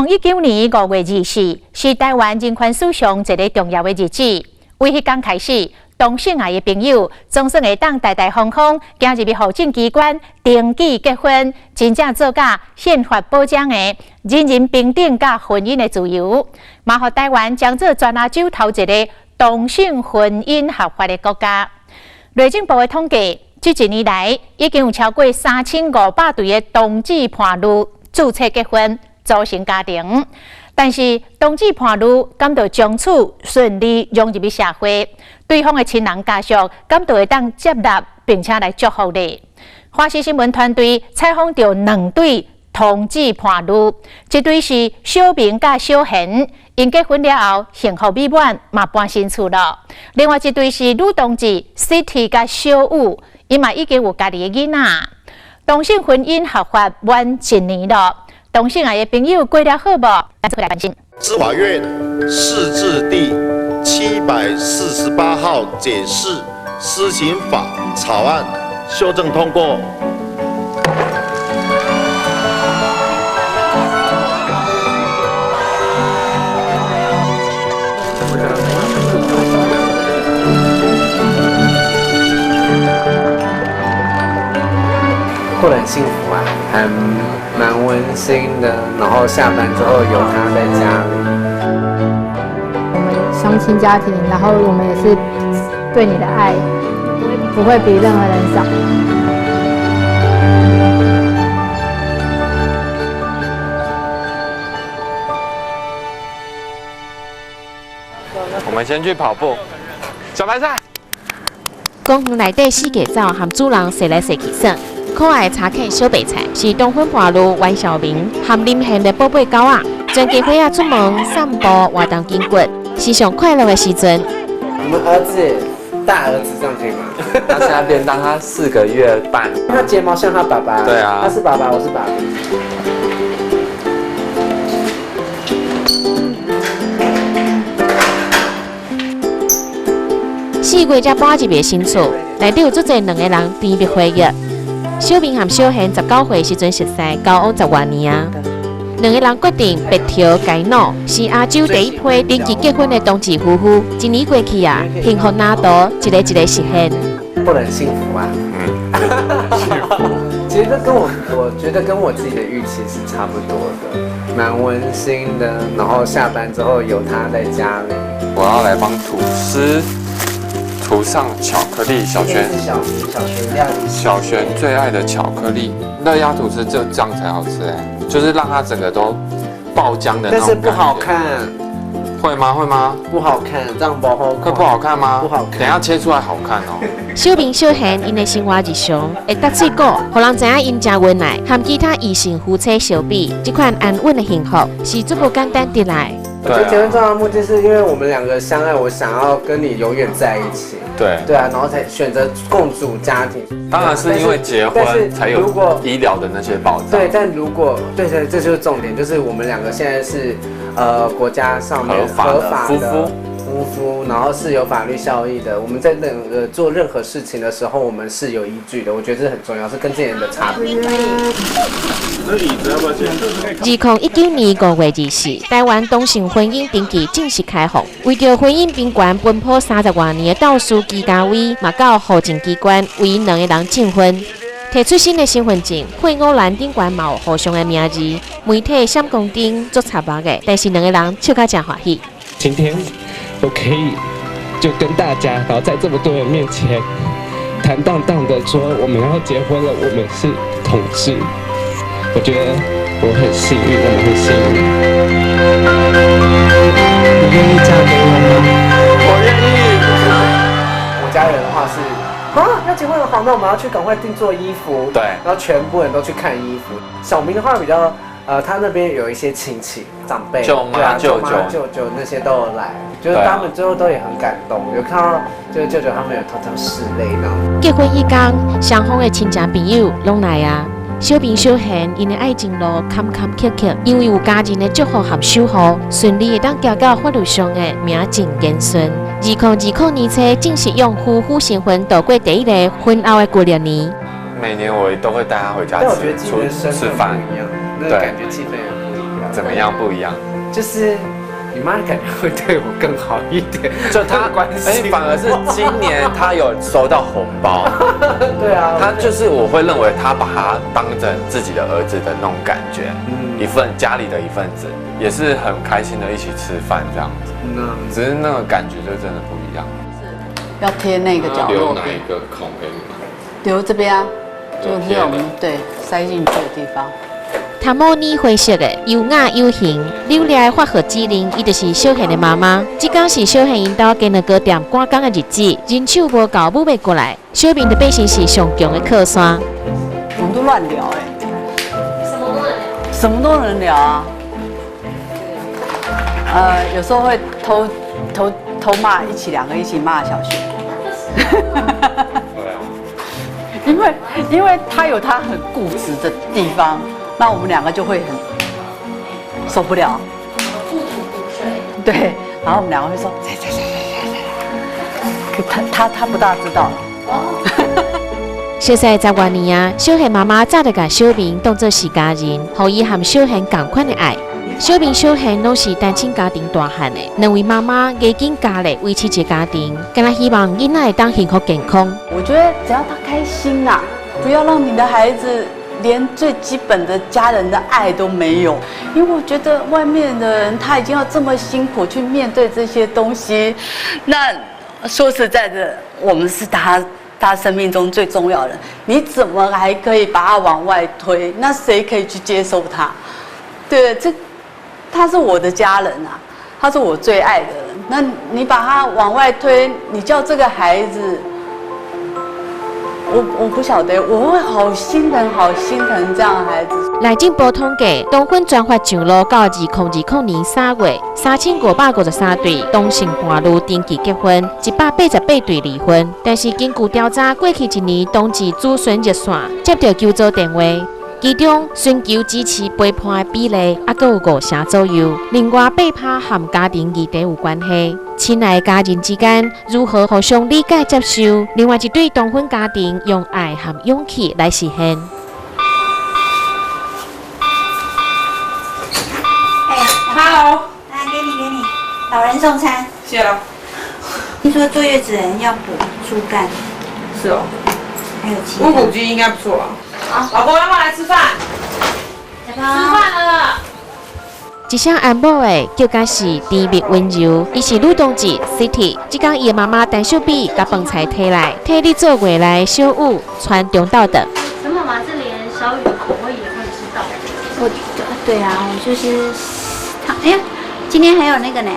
2019年5月24是台湾人权史上一个重要的日子。为迄天开始，同性爱的朋友总算会当大大方方行入去行政机关登记结婚，真正做甲宪法保障的人人平等甲婚姻的自由，嘛互台湾将做全亚洲头一个同性婚姻合法的国家。内政部的统计，这一年来已经有超过3500对的同志伴侣注册结婚，组成家庭。但是同志伴侣敢到从此顺利融入去社会，对方的亲人家属敢到会当接纳并且来祝福呢？华视新闻团队采访到2对同志伴侣，一对是小明甲小贤，因结婚了后幸福美满，嘛搬新厝了；另外一对是女同志 City 甲小武，因嘛已经有家己的囡仔。同性婚姻合法满1年了。同性爱的朋友过得好无？咱再来关心。司法院释字第748号解释施行法草案修正通过。过得很幸福啊，还蛮温馨的。然后下班之后有他在家里。我们相亲家庭，然后我们也是对你的爱不会比任何人少。我们先去跑步，小白菜。公园内底4个灶和主人踅来踅去耍。可爱的查克小白菜是同婚伴侣王小明和林贤的宝贝狗仔，全家伙仔出门散步活动筋骨，是上快乐的时阵。我们儿子，大儿子这样可以吗？他现在便当，他4个月半。他睫毛像他爸爸。对啊。他是爸爸，我是爸爸。4月才搬入个新厝，内底有足侪2个人甜蜜回忆。小明和小贤19岁时阵熟识，交往10多年啊。2个人决定白条偕老，是亚洲第一批登记结婚的同志夫妇。1年过去啊，幸福那多，一个实现。过得很幸福啊。其实我觉得跟我自己的预期是差不多的，蛮温馨的。然后下班之后有他在家里。我要来帮吐司涂上巧克力，小璇最爱的巧克力。热压吐司就这样才好吃就是让它整个都爆浆的那种感觉。但是不好看。会吗？会吗？不好看，这样不好看。会不好看吗？不好看。等一下切出来好看哦。小明小贤因的生活日常会搭水果，让人知影因真温爱。和其他异性夫妻相比，这款安稳的幸福是足不简单得来。我觉得结婚重要的目的是因为我们2个相爱，我想要跟你永远在一起。对啊，然后才选择共组家庭。当然是因为结婚才有医疗的那些保障。对，但如果对，这就是重点，就是我们2个现在是国家上面合法的夫妇，然后是有法律效益的。我们在做任何事情的时候，我们是有依据的。我觉得这很重要，是跟这些人的差别。2019年5月24，台湾同性婚姻登记正式开放。为着婚姻宾馆奔波30多年的道士基家伟，嘛到户政机关为2个人证婚。提出新的身份证，配偶栏顶悬嘛有互相的名字。媒体闪光灯做插目的，但是2个人笑甲真欢喜。今天我可以就跟大家，然后在这么多人面前坦荡荡的说我们要结婚了，我们是同志。我觉得我很幸运，我们很幸运。你愿意嫁给我吗？我愿意。我家人的话是要结婚了，好，那我们要去赶快定做衣服。对，然后全部人都去看衣服。小明的话比较他那边有一些亲戚长辈，舅妈、舅舅那些都有来，就是他们最后都也很感动，有看到就是舅舅他们有偷偷拭泪呢。结婚一天，双方的亲戚朋友拢来啊。小明小贤因的爱情路坎坎坷坷，因为有家人的祝福和守护，顺利的当交到法律上的名正言顺。2020年初正式用夫妇新婚度过第1个婚后的过6年。每年我都会带他回家吃饭，一样，那个感觉气氛也不一样。怎么样不一样？就是你妈感觉会对我更好一点，就他反而是今年他有收到红包，对啊，他就是我会认为他把他当成自己的儿子的那种感觉，一份家里的一份子，也是很开心的一起吃饭这样子，只是那个感觉就真的不一样。要贴那个角落，留哪一个孔给你们？留这边啊，就是我们对塞进去的地方。塔莫尼灰色的优雅有型，流来发号指令，伊就是小贤的妈妈。这天是小贤因兜跟了糕点赶工的日子，人手无够，母要过来，小明的背心是上强的靠山。我们都乱聊什么都能聊啊。有时候会偷骂，两个一起骂小学。因为他有他很固执的地方。那我们两个就会很受不了，对，然后我们两个会说，他不大知道。小赛十多年啊，小贤妈妈早就把小明当作是家人，予伊和小贤同款的爱。小明、小贤拢是单亲家庭大汉的，两位妈妈加紧加力维持一个家庭，更加希望囡仔会当幸福健康。我觉得只要他开心啦，不要让你的孩子连最基本的家人的爱都没有，因为我觉得外面的人他已经要这么辛苦去面对这些东西，那说实在的，我们是他生命中最重要的，你怎么还可以把他往外推？那谁可以去接受他？对，他是我的家人啊，他是我最爱的人，那你把他往外推，你叫这个孩子。我不晓得，我会好心疼这样的孩子。内政部统计，同婚专法上路到2020年3月，3553对同性伴侣登记结婚，188对离婚。但是根据调查，过去一年同志咨询热线接到求助电话，其中寻求支持陪伴的比例还佫有50%左右。另外，8%和家庭议题有关系。亲爱的家人之间如何互相理解接受？另外一对同婚家庭用爱和勇气来实现。好，来给你，老人送餐。谢了。听说坐月子人要补猪肝。是哦。还有其他。乌骨鸡应该不错吧？好，老公要不要来吃饭？吃饭了。一声安母的叫甲是甜蜜温柔，伊是女同志 City。即天伊的妈妈陈秀碧甲饭菜摕来，替你做未来小物传中道的。陈妈妈是连小雨的口味也会知道。对啊，我就是哎呀，今天还有那个呢，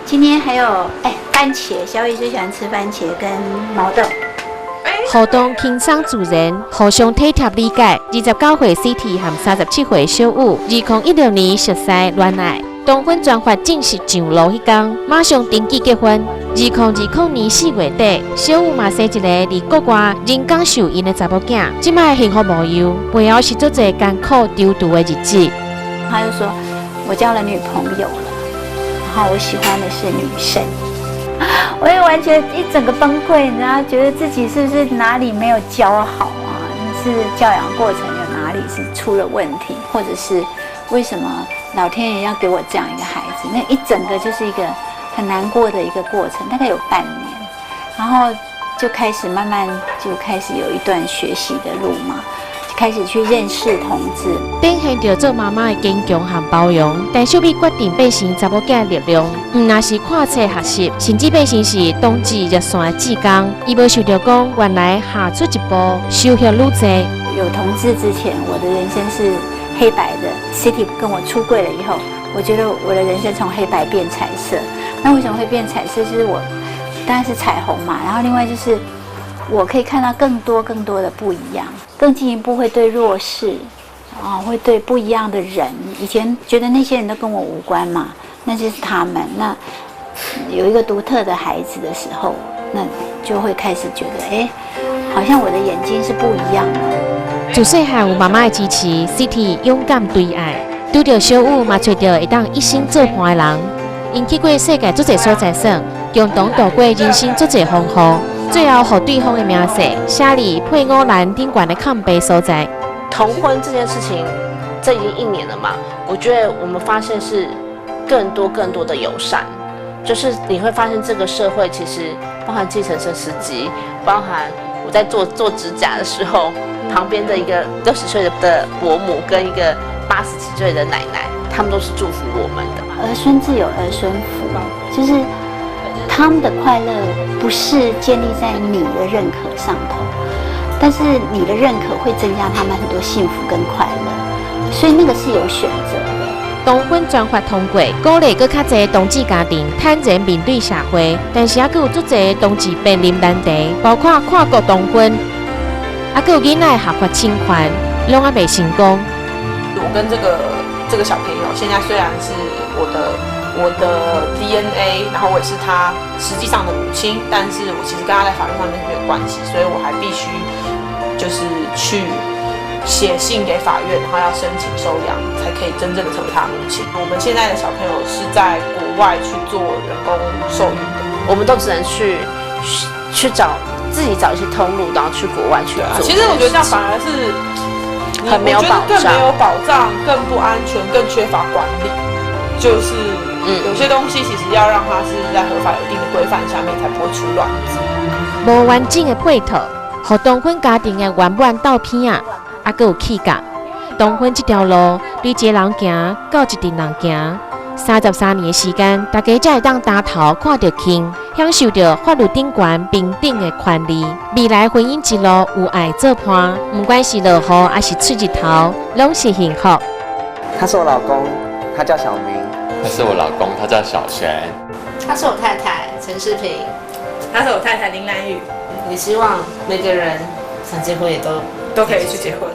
今天还有番茄，小雨最喜欢吃番茄跟毛豆。互动轻松自然，互相体贴理解。29岁 City 和37岁小雨，2016年熟悉恋爱，同婚专法正式上路迄天，马上登记结婚。2020年4月底，小雨嘛生一个伫国外人工受孕的查某囝，即摆幸福无忧，背后是足侪艰苦丢毒的日子。他就说，我交了女朋友了，然后我喜欢的是女生。我也完全一整个崩溃，然后觉得自己是不是哪里没有教好啊？是教养过程有哪里是出了问题，或者是为什么老天爷要给我这样一个孩子？那一整个就是一个很难过的一个过程，大概有半年，然后就开始慢慢就开始有一段学习的路嘛。开始去认识同志，展现着做妈妈的坚强和包容。但小美决定变成查某囝的力量，唔那是看册学习，甚至变成是同志热线的志工。伊无想到讲，原来下出一步，收获愈多。有同志之前，我的人生是黑白的。City 跟我出柜了以后，我觉得我的人生从黑白变彩色。那为什么会变彩色？就是我当然是彩虹嘛，然后另外就是我可以看到更多的不一样。更进一步会对弱势，会对不一样的人。以前觉得那些人都跟我无关嘛，那就是他们。那有一个独特的孩子的时候，那就会开始觉得，好像我的眼睛是不一样的。自细汉有妈妈的支持 ，City 勇敢对爱，拄着小雨嘛，找到会当一生做伴的人。因去过世界足侪所在耍，共同度过人生足侪丰富。最后，互对方的名字写入配偶栏顶悬的空白所在。同婚这件事情，这已经1年了嘛，我觉得我们发现是更多的友善，就是你会发现这个社会其实包含计程车司机，包含我在做指甲的时候，旁边的一个60岁的伯母跟一个80几岁的奶奶，他们都是祝福我们的。儿孙自有儿孙福，就是他们的快乐不是建立在你的认可上头，但是你的认可会增加他们很多幸福跟快乐，所以那个是有选择的。同婚专法通过，鼓励更较侪同志家庭坦然面对社会，但是也有足侪同志面临难题，包括跨国同婚，还有囡仔合法侵权，拢还未成功。我跟这个小朋友，现在虽然是我的 DNA， 然后我也是他实际上的母亲，但是我其实跟他在法律上面是没有关系，所以我还必须就是去写信给法院，然后要申请收养，才可以真正的成为他的母亲。我们现在的小朋友是在国外去做人工受孕的，我们都只能去自己找一些通路，然后去国外去做。其实我觉得这样反而是很没有保障，更没有保障，更不安全，更缺乏管理。就是有些东西其实要让它是在合法有一定的规范下面，才不会出乱子。无完整的配套，和同婚家庭的圆满照片啊，还有气格。同婚这条路，对一个人行到一群人行，33年的时间，大家才会当抬头看到轻，享受到法律顶悬平等的权利。未来婚姻之路有爱做伴，不管是落雨还是出日头，拢是幸福。他是我老公，他叫小明。他是我老公，他叫小璇。他是我太太陈世平，他是我太太林兰玉。也希望每个人想结婚也都可以去结婚。